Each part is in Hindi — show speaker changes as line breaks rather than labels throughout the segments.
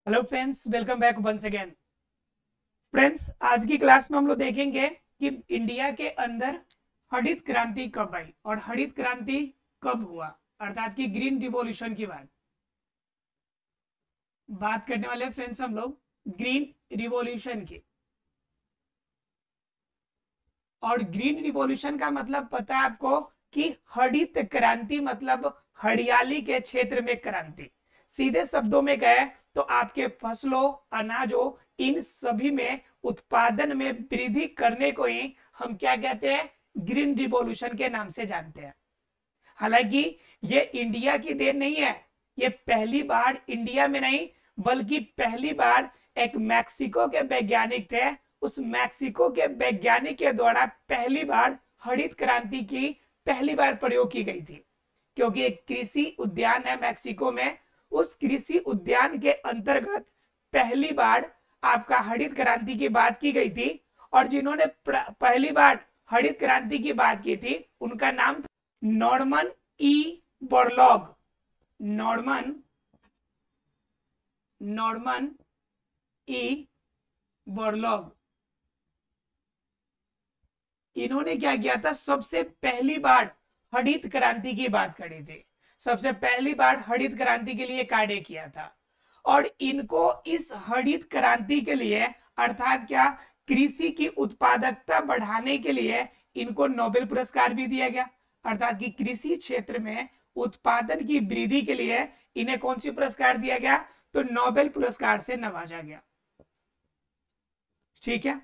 Hello friends, welcome back once again. Friends, आज की क्लास में हम लोग देखेंगे कि इंडिया के अंदर हरित क्रांति कब आई और हरित क्रांति कब हुआ, अर्थात कि ग्रीन रिवॉल्यूशन की बात करने वाले फ्रेंड्स हम लोग ग्रीन रिवॉल्यूशन की। और ग्रीन रिवॉल्यूशन का मतलब पता है आपको कि हरित क्रांति मतलब हरियाली के क्षेत्र में क्रांति। सीधे शब्दों में कहे तो आपके फसलों, अनाजों, इन सभी में उत्पादन में वृद्धि करने को ही हम क्या कहते हैं, ग्रीन रिवॉल्यूशन के नाम से जानते हैं। हालांकि ये इंडिया की देन नहीं है, ये पहली बार इंडिया में नहीं बल्कि पहली बार एक मैक्सिको के वैज्ञानिक थे, उस मैक्सिको के वैज्ञानिक के द्वारा पहली बार हरित क्रांति की पहली बार प्रयोग की गई थी। क्योंकि एक कृषि उद्यान है मैक्सिको में, उस कृषि उद्यान के अंतर्गत पहली बार आपका हरित क्रांति की बात की गई थी। और जिन्होंने पहली बार हरित क्रांति की बात की थी उनका नाम था Norman E Borlaug. Norman Norman E Borlaug. इन्होंने क्या किया था, सबसे पहली बार हरित क्रांति की बात करी थी, सबसे पहली बार हरित क्रांति के लिए कार्य किया था। और इनको इस हरित क्रांति के लिए अर्थात क्या, कृषि की उत्पादकता बढ़ाने के लिए इनको नोबेल पुरस्कार भी दिया गया। अर्थात कि कृषि क्षेत्र में उत्पादन की वृद्धि के लिए इन्हें कौन सी पुरस्कार दिया गया, तो नोबेल पुरस्कार से नवाजा गया। ठीक है,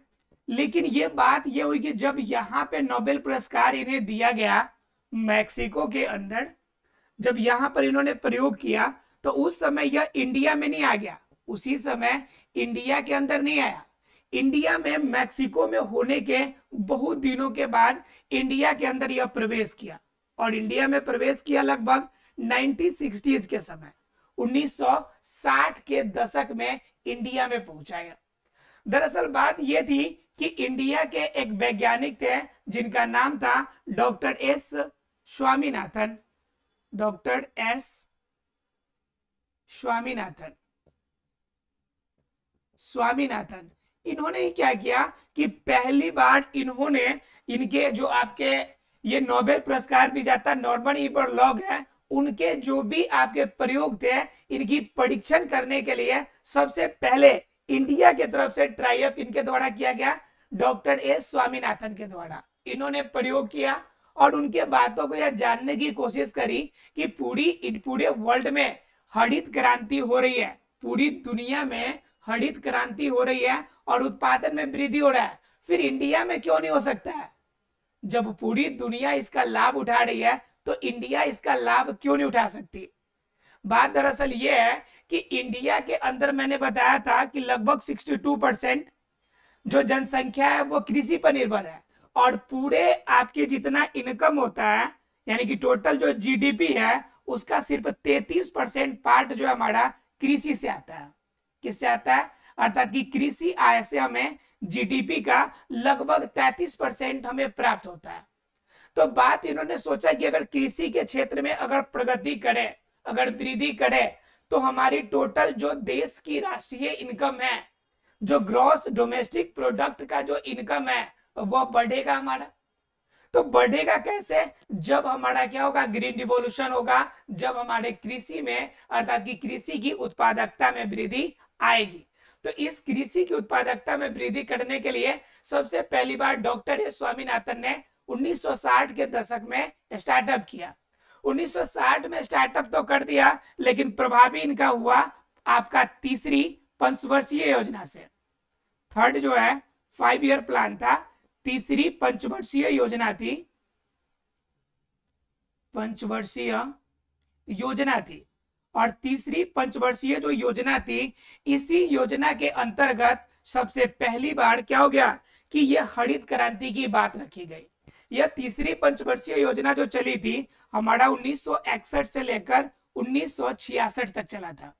लेकिन ये बात ये हुई कि जब यहाँ पे नोबेल पुरस्कार इन्हें दिया गया मैक्सिको के अंदर, जब यहाँ पर इन्होंने प्रयोग किया तो उस समय यह इंडिया में नहीं आ गया, उसी समय इंडिया के अंदर नहीं आया। इंडिया में मैक्सिको में होने के बहुत दिनों के बाद इंडिया के अंदर यह प्रवेश किया। और इंडिया में प्रवेश किया लगभग 1960s के समय, 1960 के दशक में इंडिया में पहुंचाया। दरअसल बात यह थी कि इंडिया के एक वैज्ञानिक थे जिनका नाम था doctor S Swaminathan. Doctor S Swaminathan. Swaminathan इन्होंने क्या किया कि पहली बार इन्होंने इनके जो आपके ये नोबेल पुरस्कार भी जाता नॉर्मन ई बोरलॉग है, उनके जो भी आपके प्रयोग थे इनकी परीक्षण करने के लिए सबसे पहले इंडिया के तरफ से ट्राई इनके द्वारा किया गया, डॉक्टर एस स्वामीनाथन के द्वारा इन्होंने प्रयोग किया। और उनके बातों को यह जानने की कोशिश करी कि पूरे वर्ल्ड में हरित क्रांति हो रही है, पूरी दुनिया में हरित क्रांति हो रही है और उत्पादन में वृद्धि हो रहा है, फिर इंडिया में क्यों नहीं हो सकता है। जब पूरी दुनिया इसका लाभ उठा रही है तो इंडिया इसका लाभ क्यों नहीं उठा सकती। बात दरअसल ये है कि इंडिया के अंदर मैंने बताया था कि लगभग 62% जो जनसंख्या है वो कृषि पर निर्भर है। और पूरे आपके जितना इनकम होता है यानी कि टोटल जो जीडीपी है उसका सिर्फ 33% पार्ट जो हमारा कृषि से आता है। किससे आता है, अर्थात कि कृषि आय से हमें जीडीपी का लगभग 33% हमें प्राप्त होता है। तो बात इन्होंने सोचा कि अगर कृषि के क्षेत्र में अगर प्रगति करे, अगर वृद्धि करे तो हमारी टोटल जो देश की राष्ट्रीय इनकम है, जो ग्रॉस डोमेस्टिक प्रोडक्ट का जो इनकम है वो बढ़ेगा हमारा। तो बढ़ेगा कैसे, जब हमारा क्या होगा, ग्रीन रिवॉल्यूशन होगा, जब हमारे कृषि में अर्थात कि कृषि की उत्पादकता में वृद्धि आएगी। तो इस कृषि की उत्पादकता में वृद्धि करने के लिए सबसे पहली बार डॉक्टर एस स्वामीनाथन ने 1960 के दशक में स्टार्टअप किया। 1960 में स्टार्टअप तो कर दिया लेकिन प्रभावी इनका हुआ आपका तीसरी पंचवर्षीय योजना से। थर्ड जो है 5 ईयर प्लान था, तीसरी पंचवर्षीय योजना थी, पंचवर्षीय योजना थी। और तीसरी पंचवर्षीय जो योजना थी, इसी योजना के अंतर्गत सबसे पहली बार क्या हो गया कि यह हरित क्रांति की बात रखी गई। यह तीसरी पंचवर्षीय योजना जो चली थी हमारा 1961 से लेकर 1966 तक चला था।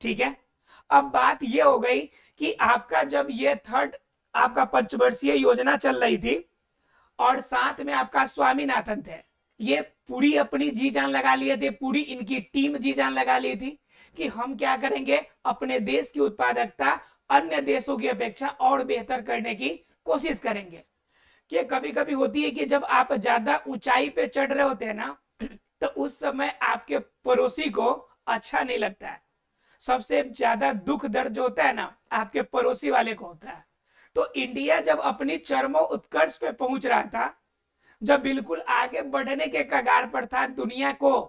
ठीक है, अब बात यह हो गई कि आपका जब ये थर्ड आपका पंचवर्षीय योजना चल रही थी और साथ में आपका स्वामीनाथन थे, ये पूरी अपनी जी जान लगा लिए थे, पूरी इनकी टीम जी जान लगा ली थी कि हम क्या करेंगे, अपने देश की उत्पादकता अन्य देशों की अपेक्षा और बेहतर करने की कोशिश करेंगे। कि कभी कभी होती है कि जब आप ज्यादा ऊंचाई पे चढ़ रहे होते हैं ना, तो उस समय आपके पड़ोसी को अच्छा नहीं लगता है। सबसे ज्यादा दुख दर्द जो होता है ना, आपके पड़ोसी वाले को होता है। तो इंडिया जब अपनी चरमो उत्कर्ष पे पहुंच रहा था, जब बिल्कुल आगे बढ़ने के कगार पर था, दुनिया को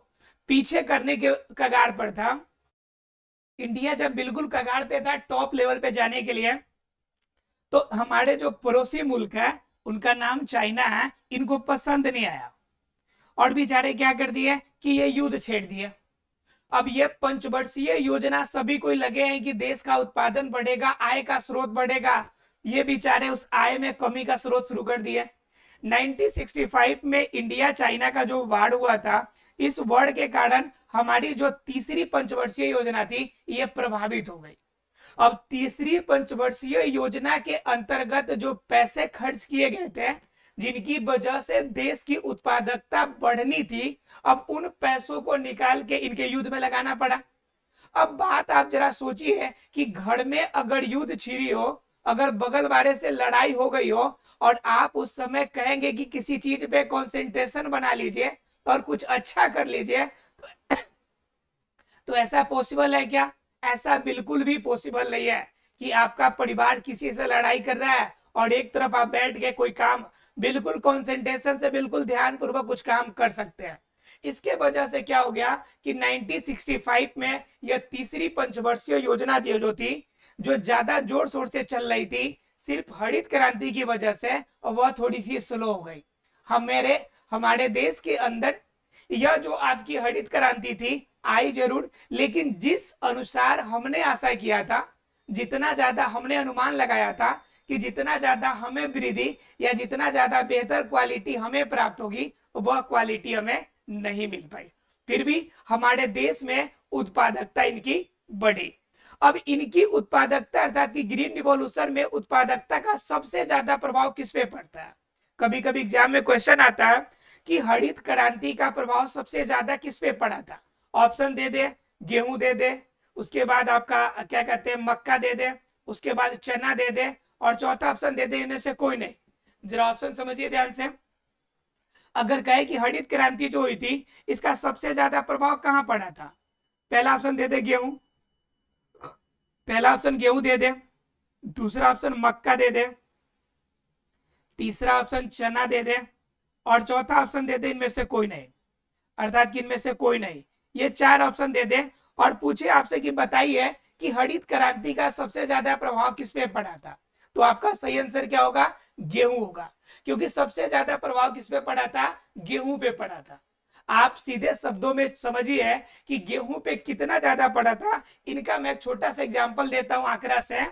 पीछे करने के कगार पर था, इंडिया जब बिल्कुल कगार पे था टॉप लेवल पे जाने के लिए, तो हमारे जो पड़ोसी मुल्क है, उनका नाम चाइना है, इनको पसंद नहीं आया और बेचारे क्या कर दिए कि ये युद्ध छेड़ दिए। अब ये पंचवर्षीय योजना सभी को लगे हैं कि देश का उत्पादन बढ़ेगा, आय का स्रोत बढ़ेगा, ये बेचारे उस आय में कमी का स्रोत शुरू कर दिए। 1965 में इंडिया चाइना का जो वार हुआ था, इस वार के कारण हमारी जो तीसरी पंचवर्षीय योजना थी ये प्रभावित हो गई। अब तीसरी पंचवर्षीय योजना के अंतर्गत जो पैसे खर्च किए गए थे, जिनकी वजह से देश की उत्पादकता बढ़नी थी, अब उन पैसों को निकाल के इनके युद्ध में लगाना पड़ा। अब बात आप जरा सोचिए कि घर में अगर युद्ध छिड़ी हो, अगर बगल वाले से लड़ाई हो गई हो, और आप उस समय कहेंगे कि किसी चीज पे कंसंट्रेशन बना लीजिए और कुछ अच्छा कर लीजिए, तो ऐसा पॉसिबल है क्या? ऐसा बिल्कुल भी पॉसिबल नहीं है कि आपका परिवार किसी से लड़ाई कर रहा है और एक तरफ आप बैठ के कोई काम बिल्कुल कंसंट्रेशन से, बिल्कुल ध्यान पूर्वक कुछ काम कर सकते हैं। इसके वजह से क्या हो गया कि 1965 में यह तीसरी पंचवर्षीय योजना जो थी, जो ज्यादा जोर शोर से चल रही थी, सिर्फ हरित क्रांति की वजह से वह थोड़ी सी स्लो हो गई। हमारे देश के अंदर यह जो आपकी हरित क्रांति थी आई जरूर, लेकिन जिस अनुसार हमने आशा किया था, जितना ज्यादा हमने अनुमान लगाया था कि जितना ज्यादा हमें वृद्धि या जितना ज्यादा बेहतर क्वालिटी हमें प्राप्त होगी, वह क्वालिटी हमें नहीं मिल पाई। फिर भी हमारे देश में उत्पादकता इनकी बढ़ी। अब इनकी उत्पादकता अर्थात कि ग्रीन रिवॉल्यूशन में उत्पादकता का सबसे ज्यादा प्रभाव किस पे पड़ता है? कभी कभी एग्जाम में क्वेश्चन आता है कि हरित क्रांति का प्रभाव सबसे ज्यादा किस पे पड़ा था? ऑप्शन दे दे, गेहूं दे दे, उसके बाद आपका क्या कहते हैं मक्का दे दे, उसके बाद चना दे दे, और चौथा ऑप्शन दे दे इनमें से कोई नहीं। जरा ऑप्शन समझिए ध्यान से। अगर कहे कि हरित क्रांति जो हुई थी, इसका सबसे ज्यादा प्रभाव कहां पड़ा था? पहला ऑप्शन दे दे गेहूं, पहला ऑप्शन गेहूं दे दे, दूसरा ऑप्शन मक्का दे दे, तीसरा ऑप्शन चना दे दे, और चौथा ऑप्शन दे दे इनमें से कोई नहीं, अर्थात कि इनमें से कोई नहीं। ये चार ऑप्शन दे दे और पूछे आपसे कि बताइए कि हरित क्रांति का सबसे ज्यादा प्रभाव किस पे पड़ा था, तो आपका सही आंसर क्या होगा? गेहूं होगा, क्योंकि सबसे ज्यादा प्रभाव किस पे पड़ा था? गेहूं पे पड़ा था। आप सीधे शब्दों में समझिए कि गेहूं पे कितना ज्यादा पड़ा था। इनका मैं एक छोटा सा एग्जांपल देता हूं आंकड़ा से,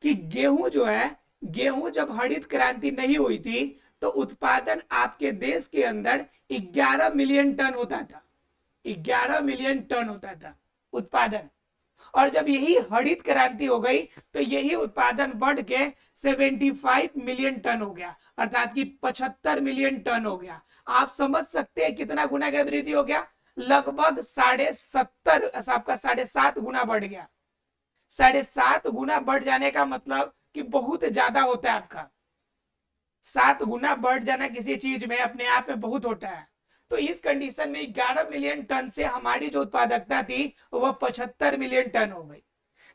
कि गेहूं जो है, गेहूं जब हरित क्रांति नहीं हुई थी तो उत्पादन आपके देश के अंदर 11 मिलियन टन होता था, 11 मिलियन टन होता था उत्पादन। और जब यही हरित क्रांति हो गई तो यही उत्पादन बढ़ के 75 मिलियन टन हो गया, अर्थात कि 75 मिलियन टन हो गया। आप समझ सकते हैं कितना गुना का वृद्धि हो गया? लगभग 70.5, आपका 7.5 गुना बढ़ गया। 7.5 गुना बढ़ जाने का मतलब कि बहुत ज्यादा होता है आपका। 7 गुना बढ़ जाना किसी चीज में अपने आप में बहुत होता है। तो इस कंडीशन में 11 मिलियन टन से हमारी जो उत्पादकता थी वह 75 मिलियन टन हो गई।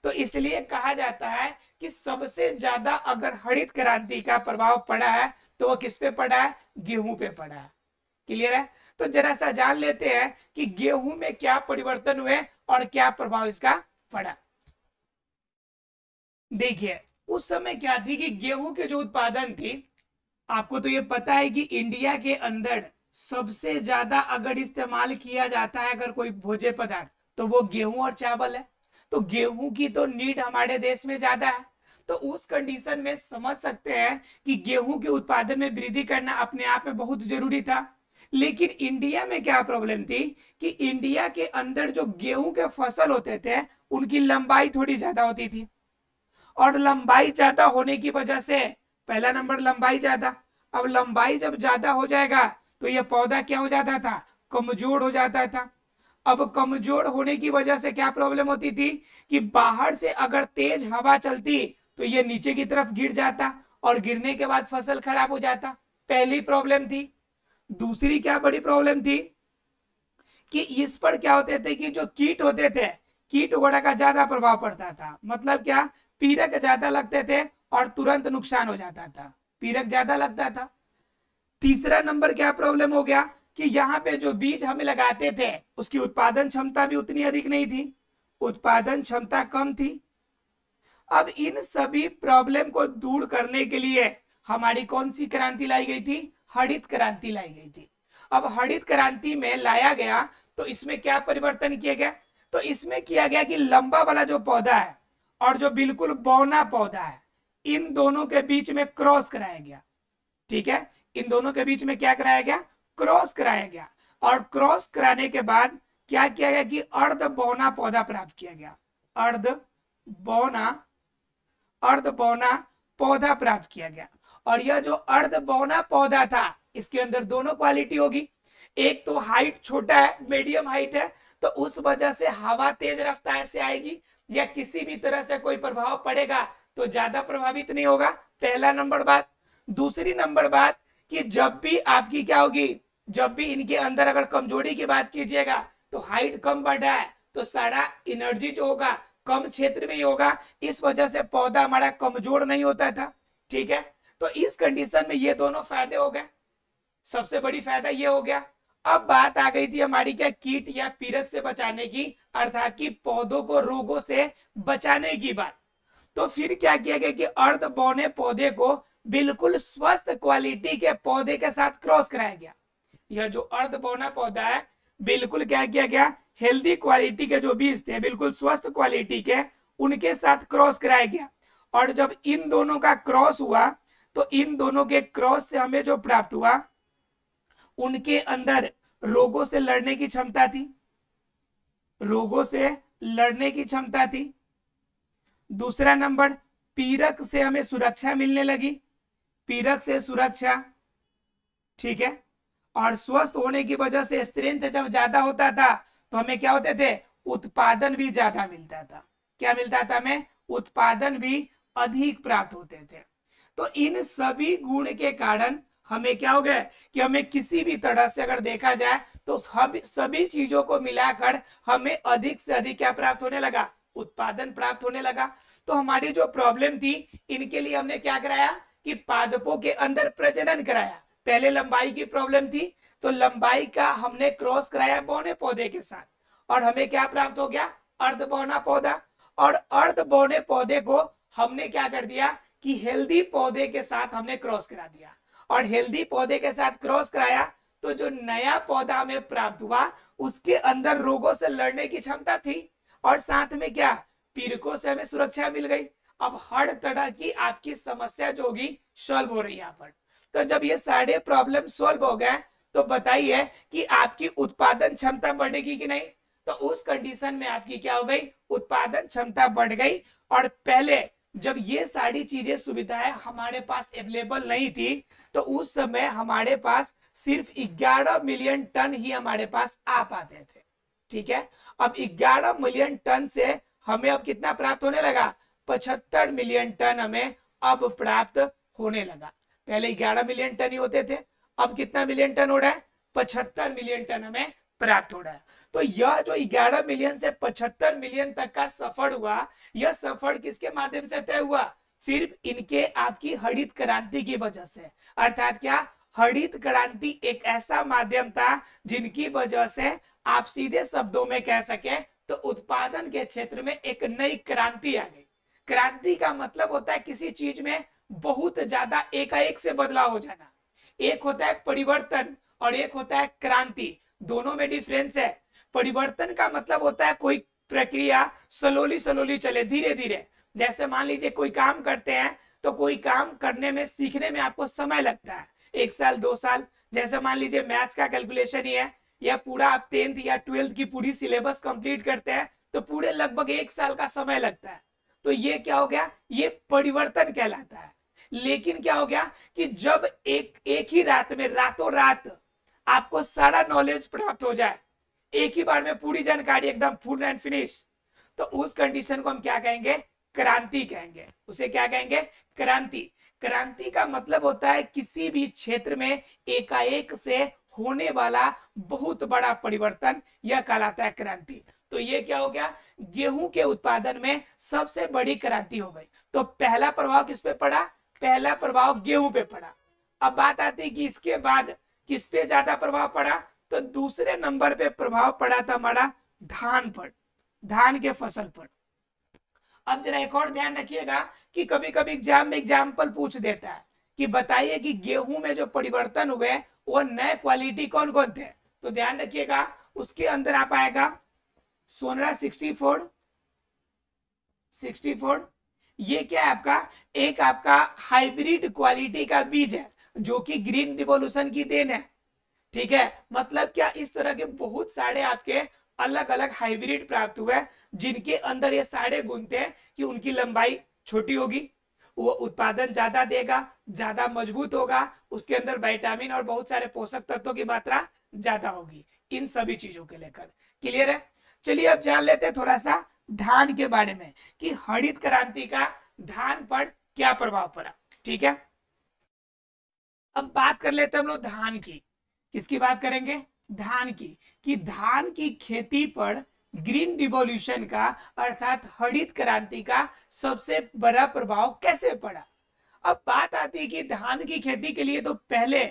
तो इसलिए कहा जाता है कि सबसे ज्यादा अगर हरित क्रांति का प्रभाव पड़ा है तो वह किस पे पड़ा है? गेहूं पे पड़ा है। क्लियर है? तो जरा सा जान लेते हैं कि गेहूं में क्या परिवर्तन हुए और क्या प्रभाव इसका पड़ा। देखिए उस समय क्या थी कि गेहूं के जो उत्पादन थी, आपको तो ये पता है कि इंडिया के अंदर सबसे ज्यादा अगर इस्तेमाल किया जाता है अगर कोई भोज्य पदार्थ, तो वो गेहूं और चावल है। तो गेहूं की तो नीड हमारे देश में ज्यादा है। तो उस कंडीशन में समझ सकते हैं कि गेहूं के उत्पादन में वृद्धि करना अपने आप में बहुत जरूरी था। लेकिन इंडिया में क्या प्रॉब्लम थी कि इंडिया के अंदर जो गेहूं के फसल होते थे उनकी लंबाई थोड़ी ज्यादा होती थी, और लंबाई ज्यादा होने की वजह से, पहला नंबर लंबाई ज्यादा, अब लंबाई जब ज्यादा हो जाएगा तो यह पौधा क्या हो जाता था? कमजोर हो जाता था। अब कमजोर होने की वजह से क्या प्रॉब्लम होती थी कि बाहर से अगर तेज हवा चलती तो ये नीचे की तरफ गिर जाता और गिरने के बाद फसल खराब हो जाता। पहली प्रॉब्लम थी। दूसरी क्या बड़ी प्रॉब्लम थी कि इस पर क्या होते थे कि जो कीट होते थे, कीट वगैरह का ज्यादा प्रभाव पड़ता था। मतलब क्या, पीरक ज्यादा लगते थे और तुरंत नुकसान हो जाता था, पीरक ज्यादा लगता था। तीसरा नंबर क्या प्रॉब्लम हो गया कि यहाँ पे जो बीज हमें लगाते थे उसकी उत्पादन क्षमता भी उतनी अधिक नहीं थी, उत्पादन क्षमता कम थी। अब इन सभी प्रॉब्लम को दूर करने के लिए हमारी कौन सी क्रांति लाई गई थी? हरित क्रांति लाई गई थी। अब हरित क्रांति में लाया गया तो इसमें क्या परिवर्तन किया गया? तो इसमें किया गया कि लंबा वाला जो पौधा है और जो बिल्कुल बौना पौधा है, इन दोनों के बीच में क्रॉस कराया गया। ठीक है, इन दोनों के बीच में क्या कराया गया? क्रॉस कराया गया। और क्रॉस कराने के बाद क्या किया गया कि अर्ध बौना पौधा प्राप्त किया गया। अर्ध बौना पौधा प्राप्त किया गया। और यह जो अर्ध बौना पौधा था इसके अंदर दोनों क्वालिटी होगी। एक तो हाइट छोटा है, मीडियम हाइट है, तो उस वजह से हवा तेज रफ्तार से आएगी या किसी भी तरह से कोई प्रभाव पड़ेगा तो ज्यादा प्रभावित नहीं होगा, पहला नंबर बात। दूसरी नंबर बात कि जब भी आपकी क्या होगी, जब भी इनके अंदर अगर कमजोरी की बात कीजिएगा तो हाइट कम बढ़ा है तो सारा एनर्जी जो होगा कम क्षेत्र में ही होगा, इस वजह से पौधा हमारा कमजोर नहीं होता था। ठीक है, तो इस कंडीशन में ये दोनों फायदे हो गए। सबसे बड़ी फायदा ये हो गया। अब बात आ गई थी हमारी क्या, कीट या पीरक से बचाने की, अर्थात कि पौधों को रोगों से बचाने की बात। तो फिर क्या किया गया कि अर्ध बौने पौधे को बिल्कुल स्वस्थ क्वालिटी के पौधे के साथ क्रॉस कराया गया। यह जो अर्ध बौना पौधा है बिल्कुल क्या किया गया, हेल्दी क्वालिटी के जो बीज थे बिल्कुल स्वस्थ क्वालिटी के, उनके साथ क्रॉस कराया गया। और जब इन दोनों का क्रॉस हुआ तो इन दोनों के क्रॉस से हमें जो प्राप्त हुआ, उनके अंदर रोगों से लड़ने की क्षमता थी, रोगों से लड़ने की क्षमता थी। दूसरा नंबर, पीरक से हमें सुरक्षा मिलने लगी, पीरक से सुरक्षा। ठीक है, और स्वस्थ होने की वजह से स्ट्रेंथ जब ज्यादा होता था तो हमें क्या होते थे, उत्पादन भी ज्यादा मिलता था। क्या मिलता था हमें? उत्पादन भी अधिक प्राप्त होते थे। तो इन सभी गुण के कारण हमें क्या हो गया कि हमें किसी भी तरह से अगर देखा जाए तो सभी चीजों को मिलाकर हमें अधिक से अधिक क्या प्राप्त होने लगा, उत्पादन प्राप्त होने लगा। तो हमारी जो प्रॉब्लम थी इनके लिए हमने क्या कराया कि पादपों के अंदर प्रजनन कराया। पहले लंबाई की प्रॉब्लम थी तो लंबाई का हमने क्रॉस कराया बौने पौधे के साथ, और हमें क्या प्राप्त हो गया, अर्ध बौना पौधा। और अर्ध बौने पौधे को हमने क्या कर दिया कि हेल्दी पौधे के साथ हमने क्रॉस करा दिया। और हेल्दी पौधे के साथ क्रॉस कराया तो जो नया पौधा हमें प्राप्त हुआ उसके अंदर रोगों से लड़ने की क्षमता थी, और साथ में क्या, पीड़कों से हमें सुरक्षा मिल गई। अब हर तरह की आपकी समस्या जो होगी सॉल्व हो रही है यहाँ पर। तो जब ये सारे प्रॉब्लम सॉल्व हो गए तो बताइए कि आपकी उत्पादन क्षमता बढ़ेगी कि नहीं? तो उस कंडीशन में आपकी क्या हो गई, उत्पादन क्षमता बढ़ गई। और पहले जब ये सारी चीजें सुविधाएं हमारे पास अवेलेबल नहीं थी तो उस समय हमारे पास सिर्फ 11 मिलियन टन ही हमारे पास आ पाते थे। ठीक है, अब 11 मिलियन टन से हमें अब कितना प्राप्त होने लगा, 75 मिलियन टन हमें अब प्राप्त होने लगा। पहले 11 मिलियन टन ही होते थे, अब कितना मिलियन टन हो रहा है, 75 मिलियन टन हमें प्राप्त हो रहा है। तो यह जो 11 मिलियन से 75 मिलियन तक का सफर हुआ, यह सफर किसके माध्यम से तय हुआ, सिर्फ इनके आपकी हरित क्रांति की वजह से। अर्थात क्या, हरित क्रांति एक ऐसा माध्यम था जिनकी वजह से आप सीधे शब्दों में कह सके तो उत्पादन के क्षेत्र में एक नई क्रांति आ गई। क्रांति का मतलब होता है किसी चीज में बहुत ज्यादा एकाएक से बदलाव हो जाना। एक होता है परिवर्तन और एक होता है क्रांति, दोनों में डिफरेंस है। परिवर्तन का मतलब होता है कोई प्रक्रिया स्लोली स्लोली चले, धीरे धीरे। जैसे मान लीजिए कोई काम करते हैं तो कोई काम करने में, सीखने में आपको समय लगता है, 1 साल 2 साल। जैसे मान लीजिए मैथ्स का कैलकुलेशन ही है, या पूरा आप 10th या 12th की पूरी सिलेबस कंप्लीट करते हैं तो पूरे लगभग 1 साल का समय लगता है। तो ये क्या हो गया, ये परिवर्तन कहलाता है। लेकिन क्या हो गया कि जब एक ही रात में, रातों रात आपको सारा नॉलेज प्राप्त हो जाए, एक ही बार में पूरी जानकारी एकदम फुल एंड फिनिश, तो उस कंडीशन को हम क्या कहेंगे, क्रांति कहेंगे। उसे क्या कहेंगे, क्रांति। क्रांति का मतलब होता है किसी भी क्षेत्र में एकाएक से होने वाला बहुत बड़ा परिवर्तन, यह कहलाता है क्रांति। तो ये क्या हो गया, गेहूं के उत्पादन में सबसे बड़ी क्रांति हो गई। तो पहला प्रभाव किस पे पड़ा, पहला प्रभाव गेहूं पे पड़ा। अब बात आती है कि इसके बाद किस पे ज्यादा प्रभाव पड़ा, तो दूसरे नंबर पे प्रभाव पड़ा था हमारा धान पर, धान के फसल पर। अब जरा एक और ध्यान रखिएगा कि कभी कभी एग्जाम में एग्जाम्पल पूछ देता है कि बताइए कि गेहूं में जो परिवर्तन हुए वो नए क्वालिटी कौन कौन थे। तो ध्यान रखिएगा उसके अंदर आप आएगा सोनरा 64, ये क्या है आपका, एक आपका हाइब्रिड क्वालिटी का बीज है जो कि ग्रीन रिवॉल्यूशन की देन है। ठीक है, मतलब क्या, इस तरह के बहुत सारे आपके अलग अलग हाइब्रिड प्राप्त हुए जिनके अंदर ये सारे गुण थे कि उनकी लंबाई छोटी होगी, वो उत्पादन ज्यादा देगा, ज्यादा मजबूत होगा, उसके अंदर विटामिन और बहुत सारे पोषक तत्वों की मात्रा ज्यादा होगी, इन सभी चीजों के लेकर। क्लियर है। चलिए अब जान लेते हैं थोड़ा सा धान के बारे में कि हरित क्रांति का धान पर क्या प्रभाव पड़ा। ठीक है, अब बात कर लेते हैं हम लोग धान की। किसकी बात करेंगे, धान की, कि धान की खेती पर ग्रीन रिवॉल्यूशन का अर्थात हरित क्रांति का सबसे बड़ा प्रभाव कैसे पड़ा। अब बात आती है कि धान की खेती के लिए तो पहले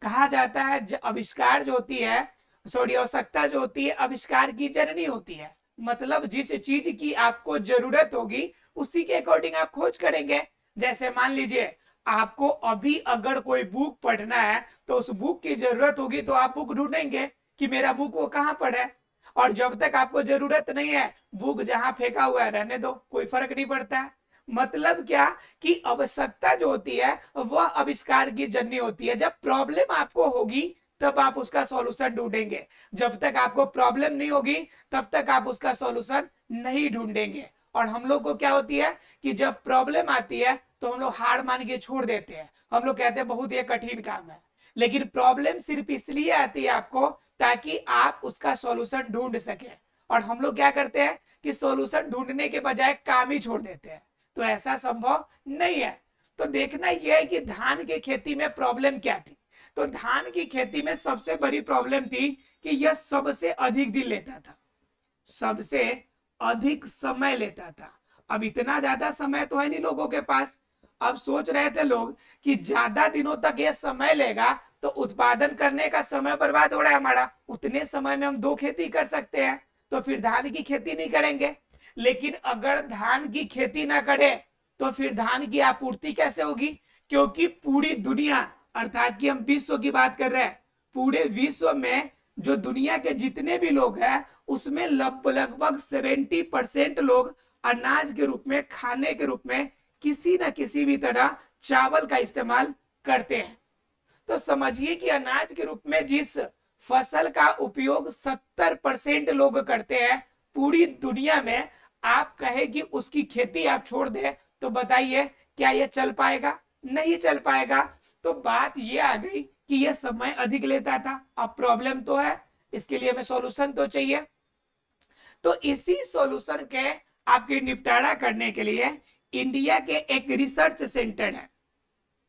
कहा जाता है आविष्कार जो होती है, सॉरी आवश्यकता जो होती है आविष्कार की जननी होती है। मतलब जिस चीज की आपको जरूरत होगी उसी के अकॉर्डिंग आप खोज करेंगे। जैसे मान लीजिए आपको अभी अगर कोई बुक पढ़ना है तो उस बुक की जरूरत होगी तो आप बुक ढूंढेंगे कि मेरा बुक वो कहाँ पर है, और जब तक आपको जरूरत नहीं है बुक जहां फेंका हुआ है रहने दो, कोई फर्क नहीं पड़ता है। मतलब क्या कि आवश्यकता जो होती है वह आविष्कार की जननी होती है। जब प्रॉब्लम आपको होगी तब आप उसका सॉल्यूशन ढूंढेंगे, जब तक आपको प्रॉब्लम नहीं होगी तब तक आप उसका सॉल्यूशन नहीं ढूंढेंगे। और हम लोग को क्या होती है कि जब प्रॉब्लम आती है तो हम लोग हार मान के छोड़ देते हैं, हम लोग कहते हैं बहुत ये कठिन काम है। लेकिन प्रॉब्लम सिर्फ इसलिए आती है आपको ताकि आप उसका सॉल्यूशन ढूंढ सके, और हम लोग क्या करते हैं कि सॉल्यूशन ढूंढने के बजाय काम ही छोड़ देते हैं। तो ऐसा संभव नहीं है। तो देखना यह है कि धान की खेती में प्रॉब्लम क्या थी। तो धान की खेती में सबसे बड़ी प्रॉब्लम थी कि यह सबसे अधिक दिन लेता था, सबसे अधिक समय लेता था। अब इतना ज्यादा समय तो है नहीं लोगों के पास। अब सोच रहे थे लोग कि ज्यादा दिनों तक ये समय लेगा तो उत्पादन करने का समय बर्बाद हो रहा है हमारा, उतने समय में हम 2 खेती कर सकते हैं, तो फिर धान की खेती नहीं करेंगे। लेकिन अगर धान की खेती ना करे तो फिर धान की आपूर्ति कैसे होगी, क्योंकि पूरी दुनिया अर्थात कि हम विश्व की बात कर रहे हैं, पूरे विश्व में जो दुनिया के जितने भी लोग हैं उसमें लगभग 70% लोग अनाज के रूप में, खाने के रूप में किसी न किसी भी तरह चावल का इस्तेमाल करते हैं। तो समझिए कि अनाज के रूप में जिस फसल का उपयोग 70% लोग करते हैं पूरी दुनिया में, आप कहे कि उसकी खेती आप छोड़ दे तो बताइए क्या यह चल पाएगा, नहीं चल पाएगा। तो बात यह आ गई कि यह समय अधिक लेता था। अब प्रॉब्लम तो है, इसके लिए हमें सॉल्यूशन तो चाहिए। तो इसी सॉल्यूशन के आपके निपटारा करने के लिए इंडिया के एक रिसर्च सेंटर है,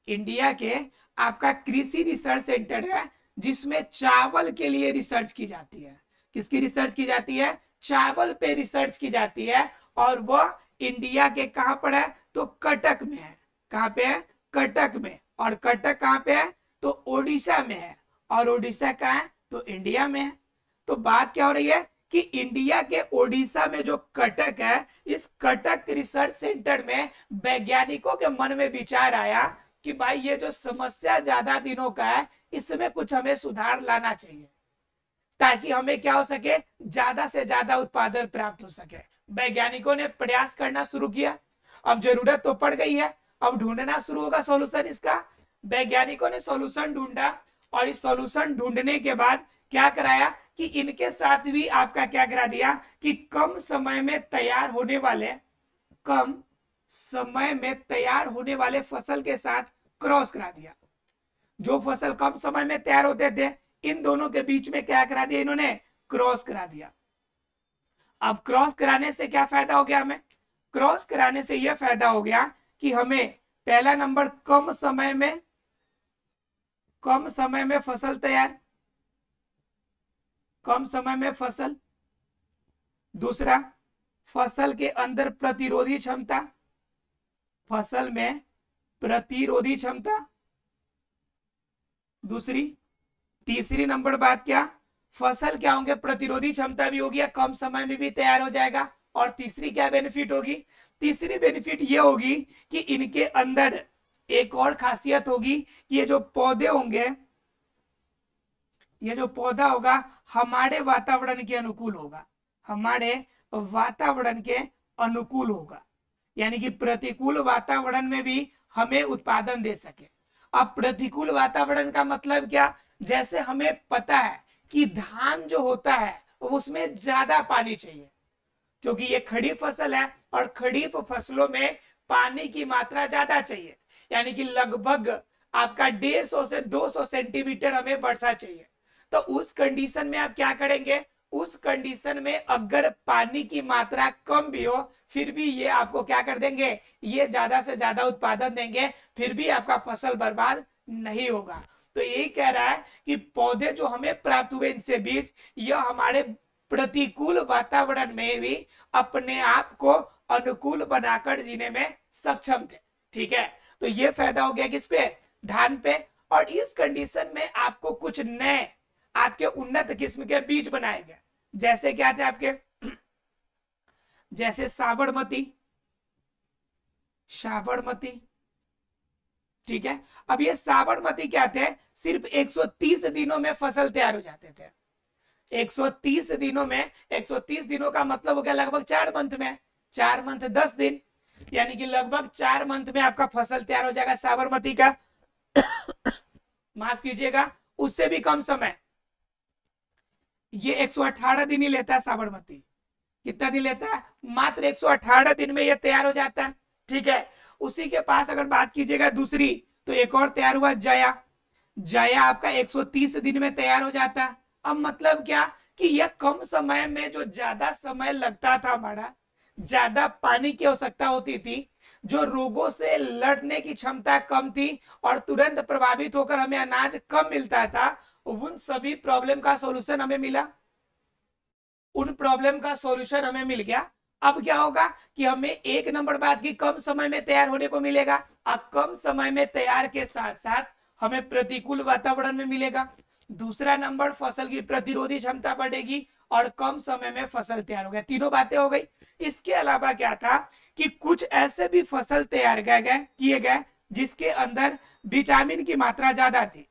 इंडिया के आपका कृषि रिसर्च सेंटर है जिसमें चावल के लिए रिसर्च की जाती है। किसकी रिसर्च की जाती है, चावल पे रिसर्च की जाती है। और वह इंडिया के कहां पर है, तो कटक में है। कहां पे है, कटक में। और कटक कहां पे है, तो ओडिशा में है। और ओडिशा कहां है, तो इंडिया में है। तो बात क्या हो रही है कि इंडिया के ओडिशा में जो कटक है, इस कटक रिसर्च सेंटर में वैज्ञानिकों के मन में विचार आया कि भाई ये जो समस्या ज्यादा दिनों का है इसमें कुछ हमें सुधार लाना चाहिए ताकि हमें क्या हो सके, ज्यादा से ज्यादा उत्पादन प्राप्त हो सके। वैज्ञानिकों ने प्रयास करना शुरू किया। अब जरूरत तो पड़ गई है, अब ढूंढना शुरू होगा सॉल्यूशन इसका। वैज्ञानिकों ने सॉल्यूशन ढूंढा और इस सॉल्यूशन ढूंढने के बाद क्या कराया कि इनके साथ भी आपका क्या करा दिया कि कम समय में तैयार होने वाले फसल के साथ क्रॉस करा दिया। जो फसल कम समय में तैयार होते थे इन दोनों के बीच में क्या करा दिया इन्होंने, क्रॉस करा दिया। अब क्रॉस कराने से क्या फायदा हो गया हमें? क्रॉस कराने से यह फायदा हो गया कि हमें पहला नंबर कम समय में फसल तैयार, कम समय में फसल। दूसरा, फसल के अंदर प्रतिरोधी क्षमता, फसल में प्रतिरोधी क्षमता। दूसरी, तीसरी नंबर बात क्या, फसल क्या होंगे, प्रतिरोधी क्षमता भी होगी, कम समय में भी तैयार हो जाएगा। और तीसरी क्या बेनिफिट होगी? तीसरी बेनिफिट ये होगी कि इनके अंदर एक और खासियत होगी कि ये जो पौधे होंगे, ये जो पौधा होगा हमारे वातावरण के अनुकूल होगा, हमारे वातावरण के अनुकूल होगा, यानी कि प्रतिकूल वातावरण में भी हमें उत्पादन दे सके। अब प्रतिकूल वातावरण का मतलब क्या? जैसे हमें पता है कि धान जो होता है उसमें ज्यादा पानी चाहिए, क्योंकि ये खड़ी फसल है और खड़ीफ फसलों में पानी की मात्रा ज्यादा चाहिए, यानी कि लगभग आपका 150 से 200 सेंटीमीटर हमें वर्षा चाहिए। तो उस कंडीशन में आप क्या करेंगे? उस कंडीशन में अगर पानी की मात्रा कम भी हो फिर भी ये आपको क्या कर देंगे? ये ज्यादा से ज्यादा उत्पादन देंगे, फिर भी आपका फसल बर्बाद नहीं होगा। तो यही कह रहा है कि पौधे जो हमें प्राप्त हुए इनसे बीज, यह हमारे प्रतिकूल वातावरण में भी अपने आप को अनुकूल बनाकर जीने में सक्षम थे। ठीक है, तो ये फायदा हो गया किस पे? धान पे। और इस कंडीशन में आपको कुछ नए आपके उन्नत किस्म के बीज बनाए गए, जैसे क्या थे आपके, जैसे साबरमती, ठीक है। अब ये साबरमती क्या थे? सिर्फ 130 दिनों में फसल तैयार हो जाते थे। 130 दिनों में, 130 दिनों का मतलब हो गया लगभग 4 मंथ में, 4 मंथ 10 दिन, यानी कि लगभग 4 मंथ में आपका फसल तैयार हो जाएगा साबरमती का। माफ कीजिएगा, उससे भी कम समय, ये 118 दिन ही लेता है साबरमती। कितना दिन लेता है? मात्र 118 दिन में ये तैयार हो जाता है। ठीक है, उसी के पास अगर बात कीजिएगा दूसरी, तो एक और तैयार हुआ जया। जया आपका 130 दिन में तैयार हो जाता है। अब मतलब क्या कि यह कम समय में जो ज्यादा समय लगता था, हमारा ज्यादा पानी की आवश्यकता होती थी, जो रोगों से लड़ने की क्षमता कम थी और तुरंत प्रभावित होकर हमें अनाज कम मिलता था, उन सभी प्रॉब्लम का सॉल्यूशन हमें मिला, उन प्रॉब्लम का सॉल्यूशन हमें मिल गया। अब क्या होगा कि हमें एक नंबर बात की कम समय में तैयार होने को मिलेगा। अब कम समय में तैयार के साथ साथ हमें प्रतिकूल वातावरण में मिलेगा। दूसरा नंबर, फसल की प्रतिरोधी क्षमता बढ़ेगी और कम समय में फसल तैयार हो गया। तीनों बातें हो गई। इसके अलावा क्या था कि कुछ ऐसे भी फसल तैयार किए गए जिसके अंदर विटामिन की मात्रा ज्यादा थी।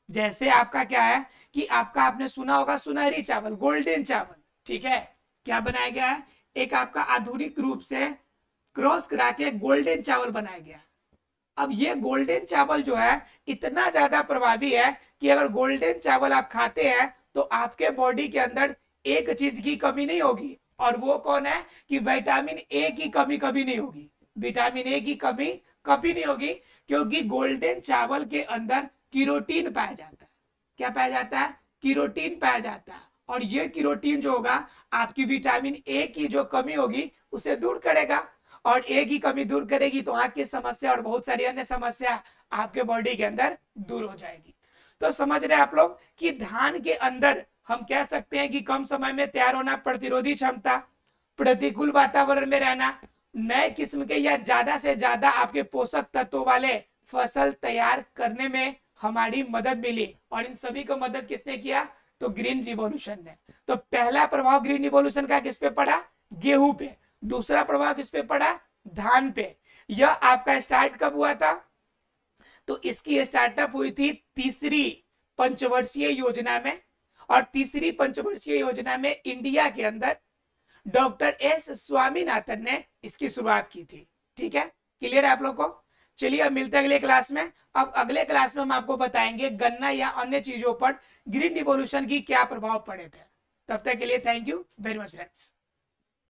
जैसे आपका क्या है कि आपका आपने सुना होगा सुनहरी चावल, गोल्डन चावल। ठीक है, क्या बनाया गया है? एक आपका आधुनिक रूप से क्रॉस करा के गोल्डन चावल बनाया गया। अब ये गोल्डन चावल जो है इतना ज्यादा प्रभावी है कि अगर गोल्डन चावल आप खाते हैं तो आपके बॉडी के अंदर एक चीज की कमी नहीं होगी, और वो कौन है कि विटामिन ए की कमी कभी नहीं होगी। विटामिन ए की कमी कभी नहीं होगी, क्योंकि गोल्डन चावल के अंदर किरोटीन पाया जाता है। क्या पाया जाता है? किरोटीन पाया जाता है, और ये किरोटीन जो होगा आपकी विटामिन ए की जो कमी होगी उसे दूर करेगा, और ए की कमी दूर करेगी तो आंख की समस्या और बहुत सारी अन्य समस्या आपके बॉडी के अंदर दूर हो जाएगी। तो समझ रहे आप लोग कि धान के अंदर हम कह सकते हैं कि कम समय में तैयार होना, प्रतिरोधी क्षमता, प्रतिकूल वातावरण में रहना, नए किस्म के या ज्यादा से ज्यादा आपके पोषक तत्वों वाले फसल तैयार करने में हमारी मदद मिली। और इन सभी को मदद किसने किया? तो ग्रीन रिवॉल्यूशन ने। तो पहला प्रभाव ग्रीन रिवॉल्यूशन का किस पे पड़ा? गेहूं पे। दूसरा प्रभाव किस पे पड़ा? धान पे। यह आपका स्टार्ट कब हुआ था? तो इसकी स्टार्टअप हुई थी तीसरी पंचवर्षीय योजना में, और तीसरी पंचवर्षीय योजना में इंडिया के अंदर डॉक्टर एस स्वामीनाथन ने इसकी शुरुआत की थी। ठीक है, क्लियर है आप लोग को? चलिए अब मिलते हैं अगले क्लास में। अब अगले क्लास में हम आपको बताएंगे गन्ना या अन्य चीजों पर ग्रीन रिवॉल्यूशन की क्या प्रभाव पड़े थे। तब तक के लिए thank you very much friends.